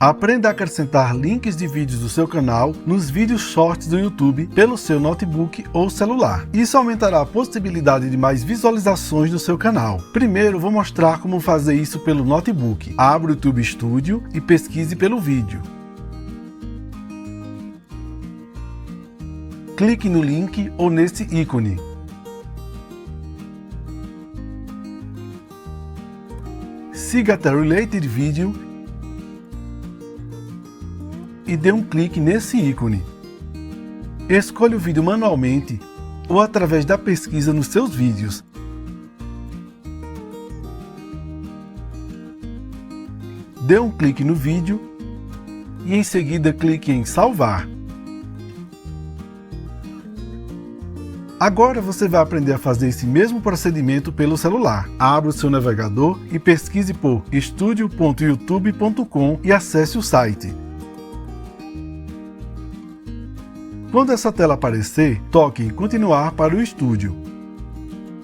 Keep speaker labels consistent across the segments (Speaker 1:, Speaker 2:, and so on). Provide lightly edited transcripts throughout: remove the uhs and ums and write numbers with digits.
Speaker 1: Aprenda a acrescentar links de vídeos do seu canal nos vídeos shorts do YouTube pelo seu notebook ou celular. Isso aumentará a possibilidade de mais visualizações no seu canal. Primeiro, vou mostrar como fazer isso pelo notebook. Abra o YouTube Studio e pesquise pelo vídeo. Clique no link ou nesse ícone. Siga até Related Video e dê um clique nesse ícone. Escolha o vídeo manualmente ou através da pesquisa nos seus vídeos. Dê um clique no vídeo e em seguida clique em Salvar. Agora você vai aprender a fazer esse mesmo procedimento pelo celular. Abra o seu navegador e pesquise por studio.youtube.com e acesse o site. Quando essa tela aparecer, toque em Continuar para o estúdio.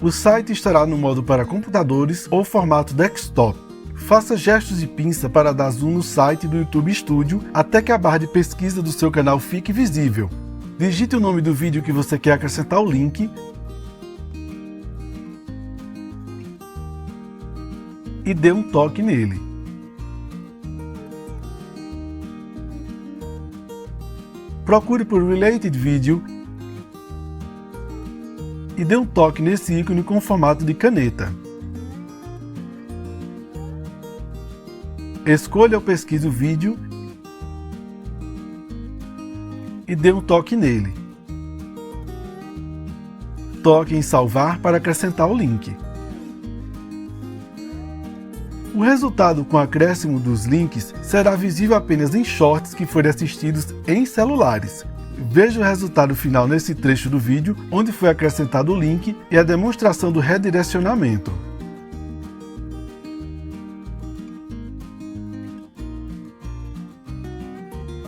Speaker 1: O site estará no modo para computadores ou formato desktop. Faça gestos de pinça para dar zoom no site do YouTube Studio até que a barra de pesquisa do seu canal fique visível. Digite o nome do vídeo que você quer acrescentar o link e dê um toque nele. Procure por Related Video e dê um toque nesse ícone com formato de caneta. Escolha ou pesquise o vídeo e dê um toque nele. Toque em Salvar para acrescentar o link. O resultado com o acréscimo dos links será visível apenas em shorts que forem assistidos em celulares. Veja o resultado final nesse trecho do vídeo, onde foi acrescentado o link e a demonstração do redirecionamento.